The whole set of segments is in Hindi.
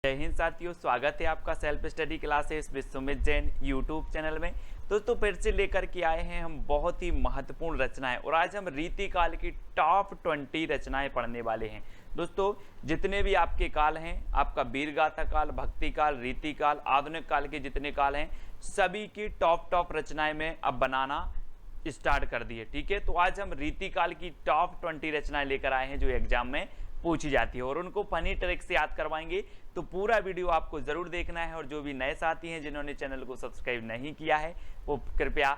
जय हिंद साथियों, स्वागत है आपका self study classes with Sumit Jain YouTube channel में। दोस्तों फिर से लेकर के आए हैं हम बहुत ही महत्वपूर्ण रचनाएं और आज हम रीति काल की टॉप 20 रचनाएं पढ़ने वाले हैं। दोस्तों जितने भी आपके काल हैं, आपका वीरगाथा काल, भक्ति काल, रीति काल, आधुनिक काल के जितने काल हैं, सभी की टॉप रचनाएं में अब बनाना स्टार्ट कर दिए। ठीक है, तो आज हम रीति काल की टॉप 20 रचनाएं लेकर आए हैं जो एग्जाम में पूछी जाती है और उनको फनी ट्रिक से याद करवाएंगे। तो पूरा वीडियो आपको जरूर देखना है और जो भी नए साथी हैं जिन्होंने चैनल को सब्सक्राइब नहीं किया है वो कृपया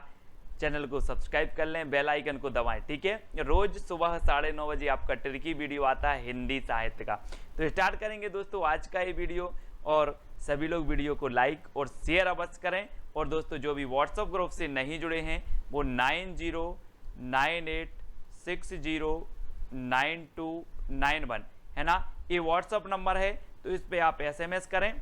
चैनल को सब्सक्राइब कर लें, बेल आइकन को दबाएं। ठीक है, रोज सुबह 9:30 बजे आपका ट्रिकी वीडियो आता है हिंदी साहित्य का। तो स्टार्ट करेंगे दोस्तों आज का ये वीडियो और सभी लोग वीडियो को लाइक और शेयर अवश्य करें। और दोस्तों जो भी व्हाट्सएप ग्रुप से नहीं जुड़े हैं वो 9098609291 है ना, ये व्हाट्सएप नंबर है। तो इस पे आप SMS करें,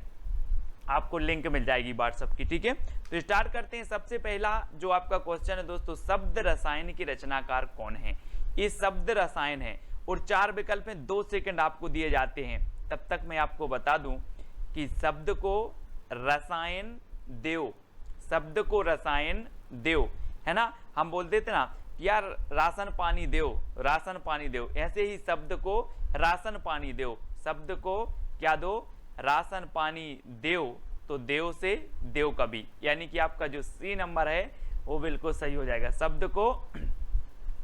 आपको लिंक मिल जाएगी व्हाट्सएप की। ठीक है, तो स्टार्ट करते हैं। सबसे पहला जो आपका क्वेश्चन है दोस्तों, शब्द रसायन की रचनाकार कौन है? ये शब्द रसायन है और 4 विकल्प हैं, 2 सेकंड आपको दिए जाते हैं। तब तक मैं आपको बता दूं कि शब्द को रसायन देव, शब्द को रसायन देव, है ना। हम बोल देते ना यार राशन पानी देव, राशन पानी देव, ऐसे ही शब्द को राशन पानी देव, शब्द को क्या दो? राशन पानी देव। तो देव से देव कवि, यानी कि आपका जो C नंबर है वो बिल्कुल सही हो जाएगा। शब्द को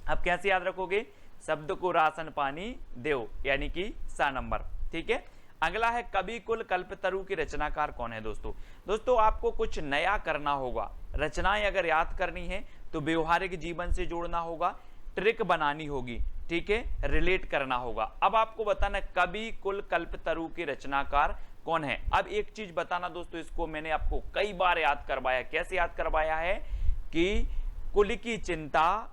आप कैसे याद रखोगे? शब्द को राशन पानी देव, यानी कि सा नंबर। ठीक है, अगला है कवि कुल कल्पतरु की रचनाकार कौन है? दोस्तों आपको कुछ नया करना होगा। रचनाएं अगर याद करनी है तो व्यवहारिक जीवन से जोड़ना होगा, ट्रिक बनानी होगी। ठीक है, रिलेट करना होगा। अब आपको बताना कवि कुल कल्पतरु की रचनाकार कौन है। अब एक चीज बताना दोस्तों, इसको मैंने आपको कई बार याद करवाया। कैसे याद करवाया है कि कुल की चिंता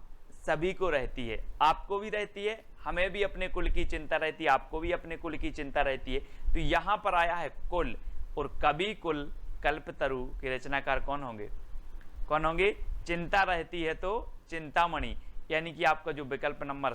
सभी को रहती है, आपको भी रहती है, हमें भी अपने कुल की चिंता रहती है, आपको भी अपने कुल की चिंता रहती है। तो यहां पर आया है कुल, और कवि कुल कल्पतरु के रचनाकार कौन होंगे? कौन होंगे? चिंता रहती है तो चिंतामणि, यानी कि आपका जो विकल्प नंबर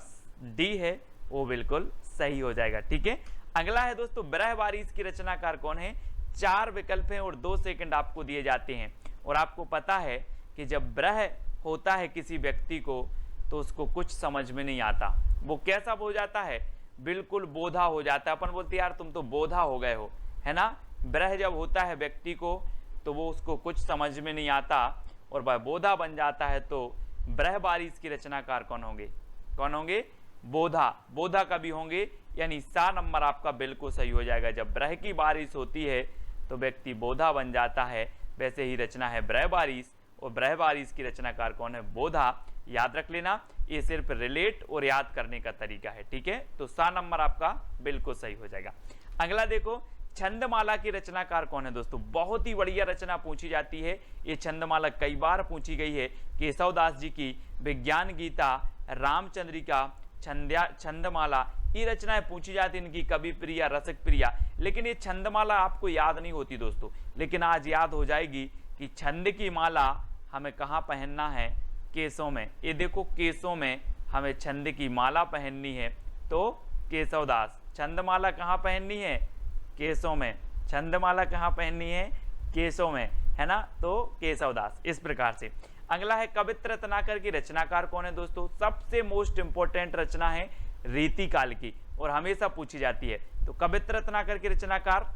D है वो बिल्कुल सही हो जाएगा। ठीक है, अगला है दोस्तों ब्रहवारिस की रचनाकार कौन है? 4 विकल्प हैं और 2 सेकंड आपको दिए जाते हैं। और आपको पता है कि जब ब्रह होता है किसी व्यक्ति को तो उसको कुछ समझ में नहीं आता। वो कैसा हो जाता है? बिल्कुल बोधा हो जाता है। अपन बोलते यार तुम तो बोधा हो गए हो, है ना। ब्रह जब होता है व्यक्ति को तो वो उसको कुछ समझ में नहीं आता और वह बोधा बन जाता है। तो ब्रहवारिस की रचनाकार कौन होंगे? कौन होंगे? बोधा, बोधा कवि होंगे, यानी सा नंबर आपका बिल्कुल सही हो जाएगा। जब ब्रह की बारिश होती है तो व्यक्ति बोधा बन जाता है, वैसे ही रचना है ब्रहवारिस और ब्रहवारिस की रचनाकार कौन है? बोधा। याद रख लेना, ये सिर्फ रिलेट और याद करने का तरीका है। ठीक है, तो सा नंबर आपका बिल्कुल सही हो जाएगा। अगला देखो, छंदमाला की रचनाकार कौन है? दोस्तों बहुत ही बढ़िया रचना पूछी जाती है। ये छंदमाला कई बार पूछी गई है। केशवदास जी की विज्ञान गीता, रामचंद्रिका, छंदमाला, ये रचनाएं पूछी जाती है। इनकी कवि प्रिया, रसिक प्रिया, लेकिन ये छंदमाला आपको याद नहीं होती दोस्तों, लेकिन आज याद हो जाएगी कि छंद की माला हमें कहाँ पहनना है? केसों में। ये देखो केसों में हमें छंद की माला पहननी है, तो केशवदास। छंदमाला कहाँ पहननी है? केसों में। छंदमाला कहाँ पहननी है? केसों में, है ना, तो केशवदास। इस प्रकार से अगला है कवित्र रत्नाकर की रचनाकार कौन है? दोस्तों सबसे मोस्ट इंपोर्टेंट रचना है रीति काल की और हमेशा पूछी जाती है। तो कवित्र रत्नाकर की रचनाकार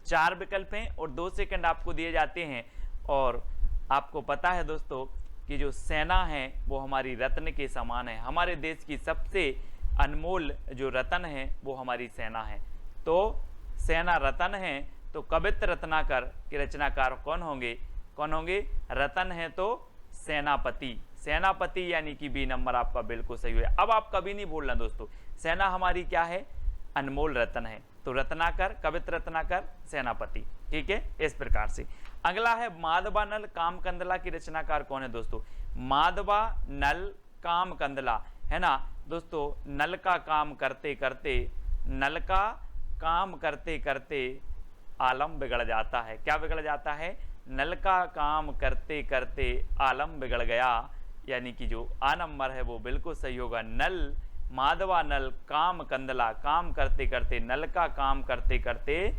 4 विकल्प हैं और 2 सेकंड आपको दिए जाते हैं। और आपको पता है दोस्तों कि जो सेना है वो हमारी रत्न के समान है। हमारे देश की सबसे अनमोल जो रत्न है वो हमारी सेना है। तो सेना रत्न है, तो कवित्र रत्नाकर के रचनाकार कौन होंगे? कौन होंगे? रतन है तो सेनापति, सेनापति, यानी कि B नंबर आपका बिल्कुल सही है। अब आप कभी नहीं भूलना दोस्तों, सेना हमारी क्या है? अनमोल रत्न है। तो रत्नाकर, कवित्र रत्नाकर, सेनापति। ठीक है, इस प्रकार से। अगला है माधवा नल काम कंदला की रचनाकार कौन है? दोस्तों माधवा नल काम कंदला, है ना दोस्तों। नल का काम करते करते, नल का काम करते करते आलम बिगड़ जाता है। क्या बिगड़ जाता है? नल का काम करते करते आलम बिगड़ गया, यानी कि जो A नंबर है वो बिल्कुल सही होगा। नल, माधवा नल काम कंदला, काम करते करते, नल का काम करते करते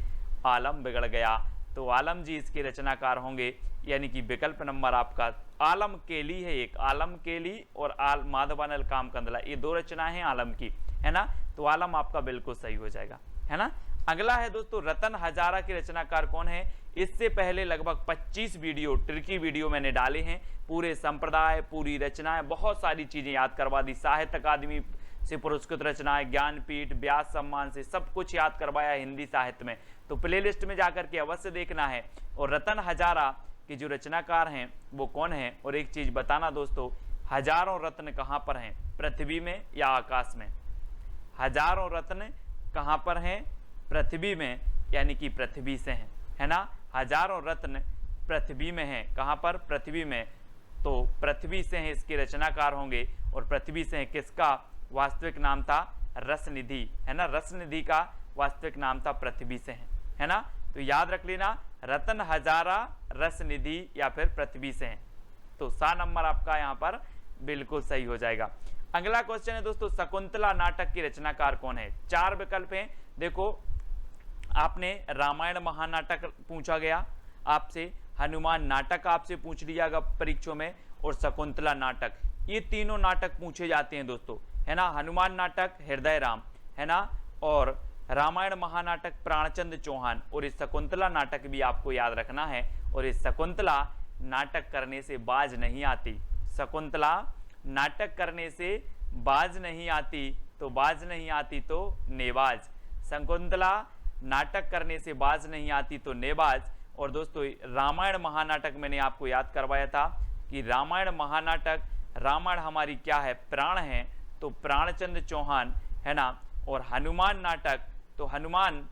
आलम बिगड़ गया। तो आलम जी इसके रचनाकार होंगे, यानी कि विकल्प नंबर आपका आलम केली है, एक आलम केली और माधवानल कामकंदला, ये दो रचनाएं हैं आलम की, है ना। तो आलम आपका बिल्कुल सही हो जाएगा, है ना। अगला है दोस्तों रतन हजारा के रचनाकार कौन है। इससे पहले लगभग 25 वीडियो ट्रिकी वीडियो मैंने डाले हैं, पूरे संप्रदाय, पूरी रचनाएं, बहुत सारी चीजें याद करवा दी, साहित्य अकादमी से पुरस्कृत रचनाएं, ज्ञानपीठ, व्यास सम्मान से सब कुछ याद करवाया हिंदी साहित्य में। तो प्लेलिस्ट में जाकर के अवश्य देखना है। और रतन हजारा के जो रचनाकार हैं वो कौन है। और एक चीज बताना दोस्तों, हजारों रत्न कहाँ पर हैं, पृथ्वी में या आकाश में। हजारों रत्न कहाँ पर हैं, पृथ्वी में, यानी कि पृथ्वी से हैं, है ना। हजारों रत्न पृथ्वी में हैं, कहाँ पर, पृथ्वी में। तो पृथ्वी से हैं इसके रचनाकार होंगे। और पृथ्वी से हैं किसका वास्तविक नाम था, रसनिधि, है ना। रसनिधि का वास्तविक नाम था पृथ्वी से है ना। तो याद रख लेना, रतन हजारा, रसनिधि या फिर पृथ्वी से हैं। तो सा नंबर आपका यहाँ पर बिल्कुल सही हो जाएगा। अगला क्वेश्चन है दोस्तों, शकुंतला नाटक की रचनाकार कौन है। 4 विकल्प हैं। देखो, आपने रामायण महानाटक पूछा गया आपसे, हनुमान नाटक आपसे पूछ लिया गया परीक्षों में, और शकुंतला नाटक, ये तीनों नाटक पूछे जाते हैं दोस्तों, है ना। हनुमान नाटक हृदय राम, है ना, और रामायण महानाटक प्राणचंद चौहान, और इस शकुंतला नाटक भी आपको याद रखना है। और इस शकुंतला नाटक करने से बाज नहीं आती, शकुंतला नाटक करने से बाज नहीं आती, तो बाज नहीं आती तो नेबाज, शकुंतला नाटक करने से बाज नहीं आती तो नेबाज। और दोस्तों रामायण महानाटक मैंने आपको याद करवाया था कि रामायण महानाटक, रामायण हमारी क्या है, प्राण है, तो प्राणचंद चौहान, है ना। और हनुमान नाटक, तो हनुमान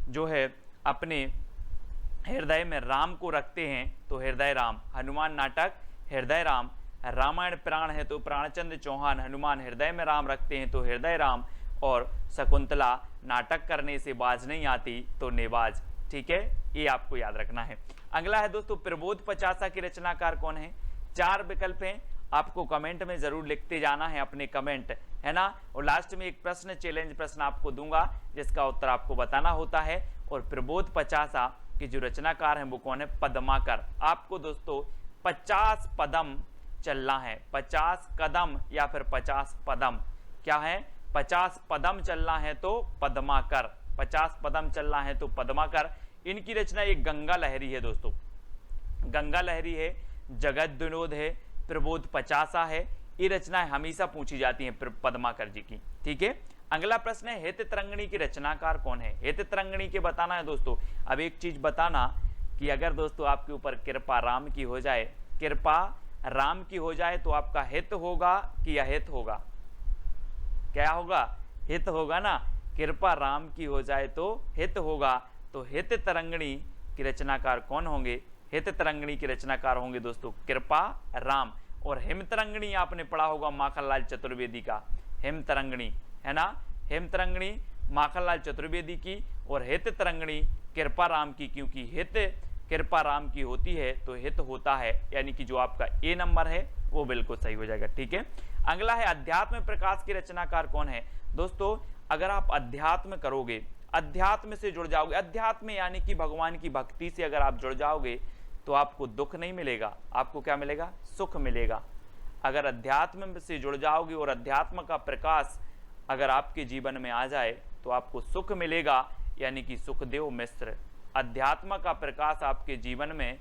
जो है अपने हृदय में राम को रखते हैं, तो हृदय राम, हनुमान नाटक हृदय राम। रामायण प्राण है तो प्राणचंद चौहान, हनुमान हृदय में राम रखते हैं तो हृदय राम। और शकुंतला नाटक करने से बाज नहीं आती तो नेबाज, ठीक है, ये आपको याद रखना है। अगला है दोस्तों, प्रबोध पचासा के रचनाकार कौन है। 4 विकल्प हैं, आपको कमेंट में जरूर लिखते जाना है अपने कमेंट, है ना। और लास्ट में एक प्रश्न, चैलेंज प्रश्न आपको दूंगा जिसका उत्तर आपको बताना होता है। और प्रबोध पचासा के जो रचनाकार हैं वो कौन है, पद्माकर। आपको दोस्तों 50 पदम चलना है, 50 कदम या फिर 50 पदम, क्या है, 50 पदम चलना है तो पद्माकर, 50 पदम चलना है तो पद्माकर। इनकी रचना एक गंगा लहरी है दोस्तों, गंगा लहरी है, जगत विनोद है, प्रबोध पचासा है, ये रचनाएं हमेशा पूछी जाती हैं पद्माकर जी की, ठीक है। अगला प्रश्न है, हित तरंगिणी की रचनाकार कौन है। हित तरंगिणी के बताना है दोस्तों। अब एक चीज बताना कि अगर दोस्तों आपके ऊपर कृपा राम की हो जाए, कृपा राम की हो जाए तो आपका हित होगा कि अहित होगा, क्या होगा, हित होगा ना। कृपा राम की हो जाए तो हित होगा। तो हित तरंगिणी की रचनाकार कौन होंगे, हित तरंगिणी के रचनाकार होंगे दोस्तों कृपा राम। और हिम तरंगिणी आपने पढ़ा होगा माखनलाल चतुर्वेदी का, हिम तरंगिणी, है ना, हिम तरंगिणी माखनलाल चतुर्वेदी की। और हित तरंगिणी कृपा राम की, क्योंकि हित कृपा राम की होती है तो हित होता है, यानी कि जो आपका ए नंबर है वो बिल्कुल सही हो जाएगा, ठीक है। अगला है, अध्यात्म प्रकाश के रचनाकार कौन है। दोस्तों अगर आप अध्यात्म करोगे, अध्यात्म से जुड़ जाओगे, अध्यात्म यानी कि भगवान की भक्ति से अगर आप जुड़ जाओगे तो आपको दुख नहीं मिलेगा, आपको क्या मिलेगा, सुख मिलेगा। अगर अध्यात्म से जुड़ जाओगे और अध्यात्म का प्रकाश अगर आपके जीवन में आ जाए तो आपको सुख मिलेगा, यानी कि सुखदेव मिश्र, अध्यात्म का प्रकाश आपके जीवन में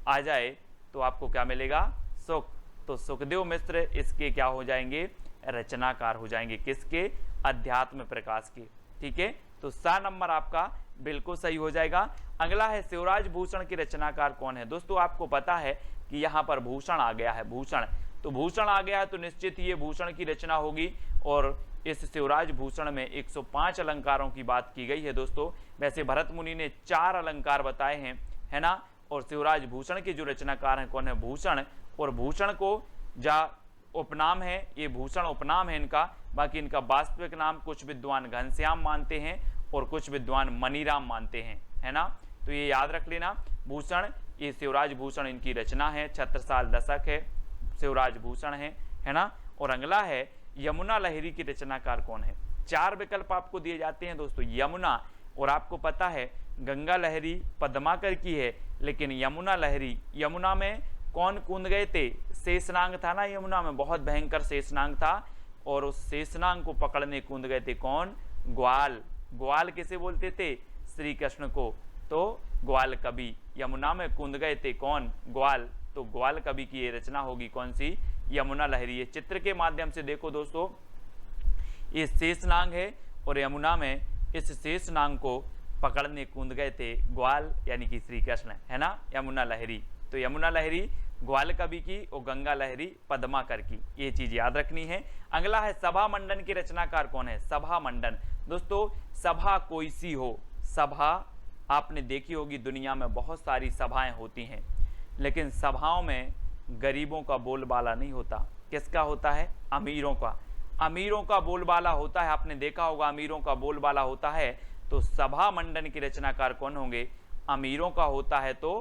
आ जाए तो आपको क्या मिलेगा, सुख। तो सुखदेव मिश्र इसके क्या हो जाएंगे, रचनाकार हो जाएंगे, किसके, अध्यात्म प्रकाश के, ठीक है। तो सा नंबर आपका बिल्कुल सही हो जाएगा। अगला है, शिवराज भूषण के रचनाकार कौन है। दोस्तों आपको पता है कि यहाँ पर भूषण आ गया है, भूषण, तो भूषण आ गया है तो निश्चित ही ये भूषण की रचना होगी। और इस शिवराज भूषण में 105 अलंकारों की बात की गई है दोस्तों। वैसे भरत मुनि ने 4 अलंकार बताए हैं, है ना। और शिवराज भूषण के जो रचनाकार हैं कौन है, भूषण। और भूषण को जा उपनाम है, ये भूषण उपनाम है इनका, बाकी इनका वास्तविक नाम कुछ विद्वान घनश्याम मानते हैं और कुछ विद्वान मनीराम मानते हैं, है ना। तो ये याद रख लेना, भूषण, ये शिवराज भूषण इनकी रचना है, छत्रसाल दशक है, शिवराज भूषण है ना। और अगला है, यमुना लहरी की रचनाकार कौन है। 4 विकल्प आपको दिए जाते हैं दोस्तों, यमुना, और आपको पता है गंगा लहरी पद्माकर की है, लेकिन यमुना लहरी, यमुना में कौन कूद गए थे? शेषनाग था ना यमुना में, बहुत भयंकर शेषनाग था, और उस शेषनाग को पकड़ने कूद गए थे कौन? ग्वाल। ग्वाल किसे बोलते थे? श्री कृष्ण को। तो ग्वाल कवि यमुना में कूद गए थे कौन? ग्वाल। तो ग्वाल कवि की ये रचना होगी कौन सी? यमुना लहरी। ये चित्र के माध्यम से देखो दोस्तों, ये शेषनाग है और यमुना में इस शेषनाग को पकड़ने कूद गए थे ग्वाल यानी कि श्री कृष्ण, है ना, यमुना लहरी। तो यमुना लहरी ग्वाल कवि की और गंगा लहरी पद्माकर की, ये चीज याद रखनी है। अगला है सभा मंडन की रचनाकार कौन है? सभा मंडन। दोस्तों सभा कोई सी हो, सभा आपने देखी होगी, दुनिया में बहुत सारी सभाएं होती हैं, लेकिन सभाओं में गरीबों का बोलबाला नहीं होता। किसका होता है? अमीरों का। अमीरों का बोलबाला होता है, आपने देखा होगा अमीरों का बोलबाला होता है। तो सभा मंडन के रचनाकार कौन होंगे? अमीरों का होता है तो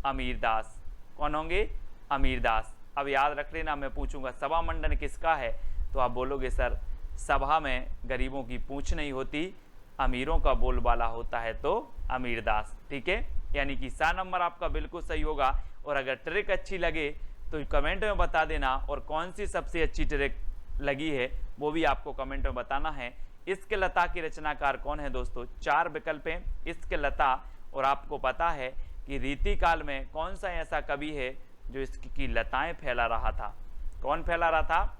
अमीरदास। कौन होंगे? अमीरदास। अब याद रख लेना, मैं पूछूंगा सभा मंडन किसका है, तो आप बोलोगे सर सभा में गरीबों की पूछ नहीं होती, अमीरों का बोलबाला होता है तो अमीरदास। ठीक है, यानी कि सा नंबर आपका बिल्कुल सही होगा। और अगर ट्रिक अच्छी लगे तो कमेंट में बता देना, और कौन सी सबसे अच्छी ट्रिक लगी है वो भी आपको कमेंट में बताना है। इश्क लता की रचनाकार कौन है दोस्तों? 4 विकल्प हैं इश्क लता, और आपको पता है कि रीति काल में कौन सा ऐसा कवि है जो इश्क की लताएं फैला रहा था? कौन फैला रहा था?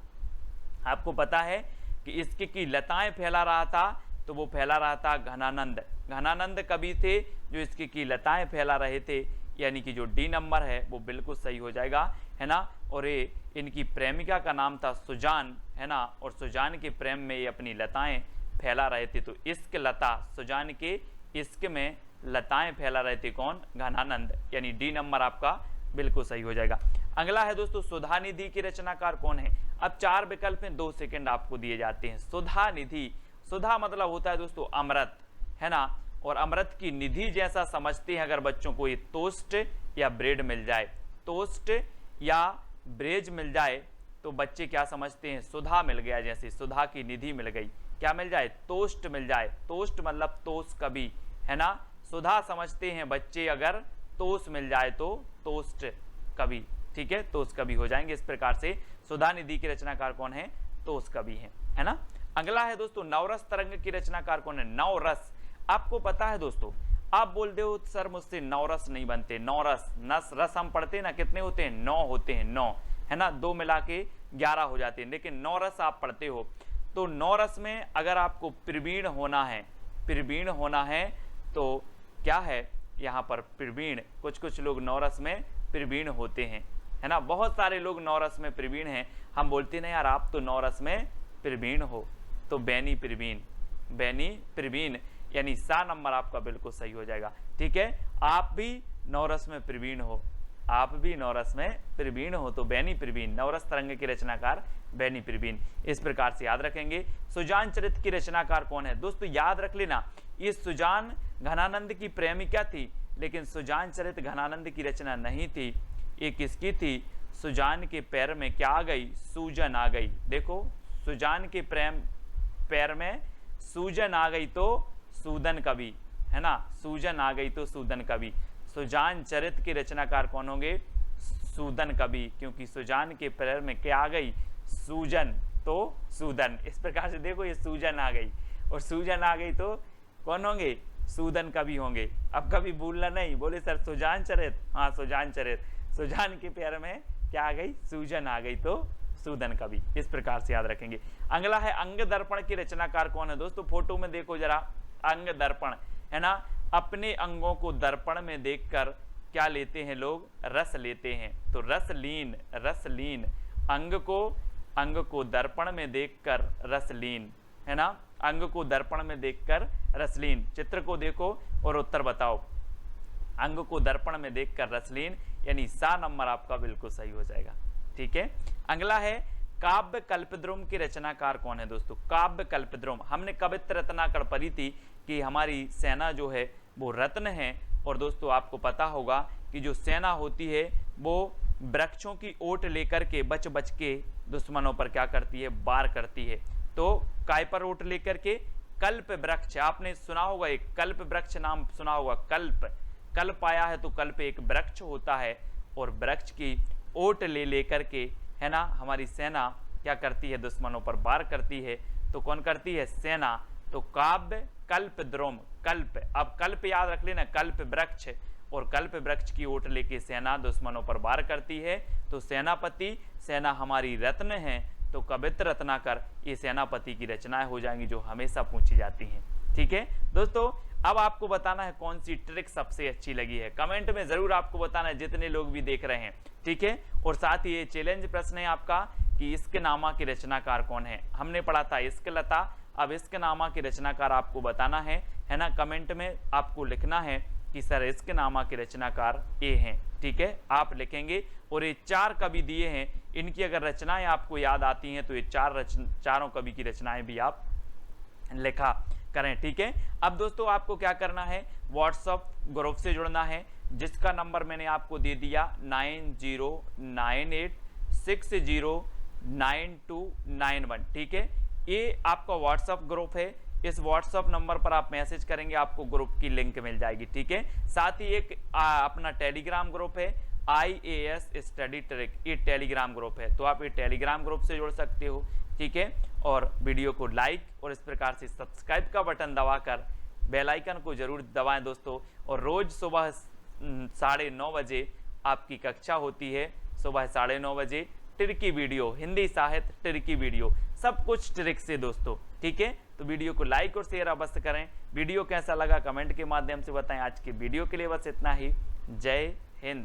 आपको पता है कि इश्क की लताएं फैला रहा था, तो वो फैला रहा था घनानंद। घनानंद कवि थे जो इश्क की लताएं फैला रहे थे, यानी कि जो डी नंबर है वो बिल्कुल सही हो जाएगा, है ना। और ये इनकी प्रेमिका का नाम था सुजान, है ना, और सुजान के प्रेम में ये अपनी लताएं फैला रहे थे। तो इश्क लता, सुजान के इश्क में लताएं फैला रहे थे कौन? घनानंद, यानी डी नंबर आपका बिल्कुल सही हो जाएगा। अगला है दोस्तों सुधा निधि की रचनाकार कौन है? अब 4 विकल्प में 2 सेकंड आपको दिए जाते हैं। सुधा निधि, सुधा मतलब होता है दोस्तों अमृत, है ना, और अमृत की निधि जैसा समझते हैं अगर बच्चों को ये टोस्ट या ब्रेड मिल जाए, टोस्ट या ब्रेड मिल जाए तो बच्चे क्या समझते हैं? सुधा मिल गया, जैसे सुधा की निधि मिल गई। क्या मिल जाए? टोस्ट मिल जाए। टोस्ट मतलब टोस्ट कवि, है ना। सुधा समझते हैं बच्चे अगर टोस्ट मिल जाए तो टोस्ट कवि, ठीक है, टोस्ट कवि हो जाएंगे। इस प्रकार से सुधा निधि की रचनाकार कौन है? टोस्ट कवि है ना। अगला है दोस्तों नवरस तरंग की रचनाकार कौन है? नवरस। आपको पता है दोस्तों, आप बोलते हो सर मुझसे नवरस नहीं बनते। नवरस, नस रस हम पढ़ते हैं ना, कितने होते हैं? 9 होते हैं, 9, है ना, 2 मिला के 11 हो जाते हैं, लेकिन नवरस आप पढ़ते हो। तो नवरस में अगर आपको प्रवीण होना है, प्रवीण होना है तो क्या है यहाँ पर? प्रवीण। कुछ लोग नवरस में प्रवीण होते हैं, है ना, बहुत सारे लोग नवरस में प्रवीण हैं। हम बोलते ना यार आप तो नवरस में प्रवीण हो, तो बैनी प्रवीण, बैनी प्रवीण, यानी सा नंबर आपका बिल्कुल सही हो जाएगा। ठीक है, आप भी नवरस में प्रवीण हो, आप भी नवरस में प्रवीण हो तो बैनी प्रवीण। नवरस तरंग की रचनाकार बैनी प्रवीण। इस प्रकार से याद रखेंगे। सुजान चरित की रचनाकार कौन है? दोस्तों याद रख लेना, ये सुजान घनानंद की प्रेमिका थी, लेकिन सुजान चरित घनानंद की रचना नहीं थी। ये किसकी थी? सुजान के पैर में क्या आ गई? सूजन आ गई। देखो, सुजान के पैर में सूजन आ गई तो सूदन कवि, है ना, सूजन आ गई तो सूदन कवि। सुजान चरित के रचनाकार कौन होंगे? सूदन कवि, क्योंकि सुजान के पैर में क्या आ गई? सूजन तो सूदन। इस प्रकार से देखो, ये सूजन आ गई और सूजन आ गई तो कौन होंगे? सूदन कवि होंगे। अब कभी भूलना नहीं, बोले सर सुजान चरित, हाँ सुजान चरित, सुजान के पैर में क्या आ गई? सूजन आ गई तो सूदन कवि। इस प्रकार से याद रखेंगे। अगला है अंग दर्पण की रचनाकार कौन है? दोस्तों फोटो में देखो जरा, अंग दर्पण, है ना, अपने अंगों को दर्पण में देखकर क्या लेते हैं लोग? रस लेते हैं। तो रसलीन, रसलीन, अंग को दर्पण में देखकर रसलीन, है ना, अंग को दर्पण में देखकर रसलीन। चित्र को देखो और उत्तर बताओ। अंग को दर्पण में देखकर रसलीन, यानी सा नंबर आपका बिल्कुल सही हो जाएगा। ठीक है, अगला है काव्य कल्पद्रुम की रचनाकार कौन है? दोस्तों काव्य कल्पद्रुम, हमने कवित्र रत्नाकर पढ़ी थी कि हमारी सेना जो है वो रत्न है। और दोस्तों आपको पता होगा कि जो सेना होती है वो वृक्षों की ओट लेकर के बच बच के दुश्मनों पर क्या करती है? वार करती है। तो काय पर ओट लेकर के? कल्प वृक्ष, आपने सुना होगा एक कल्प वृक्ष नाम सुना होगा, कल्प आया है तो कल्प एक वृक्ष होता है, और वृक्ष की ओट लेकर के, है ना, हमारी सेना क्या करती है, दुश्मनों पर वार करती है। तो कौन करती है, सेना। तो काव्य कल्प द्रोम, कल्प, अब कल्प याद रख लेना, कल्प वृक्ष, और कल्प वृक्ष की ओट लेके सेना दुश्मनों पर वार करती है। तो सेनापति, सेना हमारी रत्न है, तो कवित्र रत्नाकर, ये सेनापति की रचनाएं हो जाएंगी जो हमेशा पूछी जाती हैं। ठीक है दोस्तों, अब आपको बताना है कौन सी ट्रिक सबसे अच्छी लगी है, कमेंट में जरूर आपको बताना है, जितने लोग भी देख रहे हैं। ठीक है, और साथ ही ये चैलेंज प्रश्न है आपका कि इश्क नामा के रचनाकार कौन है। हमने पढ़ा था इश्क लता, अब इश्क नामा के रचनाकार आपको बताना है ना। कमेंट में आपको लिखना है कि सर इश्क नामा के रचनाकार ए हैं। ठीक है, आप लिखेंगे, और ये 4 कवि दिए हैं, इनकी अगर रचनाएं आपको याद आती हैं तो ये चारों कवि की रचनाएं भी आप लिखा करें। ठीक है, अब दोस्तों आपको क्या करना है, व्हाट्सएप ग्रुप से जुड़ना है, जिसका नंबर मैंने आपको दे दिया 9098609291। ठीक है, ये आपका व्हाट्सएप ग्रुप है, इस व्हाट्सएप नंबर पर आप मैसेज करेंगे, आपको ग्रुप की लिंक मिल जाएगी। ठीक है, साथ ही एक अपना टेलीग्राम ग्रुप है, IAS स्टडी ट्रिक, ये टेलीग्राम ग्रुप है, तो आप ये टेलीग्राम ग्रुप से जुड़ सकते हो। ठीक है, और वीडियो को लाइक और इस प्रकार से सब्सक्राइब का बटन दबाकर बेल आइकन को जरूर दबाएं दोस्तों। और रोज सुबह 9:30 बजे आपकी कक्षा होती है, सुबह 9:30 बजे ट्रिकी वीडियो, हिंदी साहित्य ट्रिकी वीडियो, सब कुछ ट्रिक से दोस्तों। ठीक है, तो वीडियो को लाइक और शेयर अवश्य करें। वीडियो कैसा लगा कमेंट के माध्यम से बताएं। आज के वीडियो के लिए बस इतना ही। जय हिंद।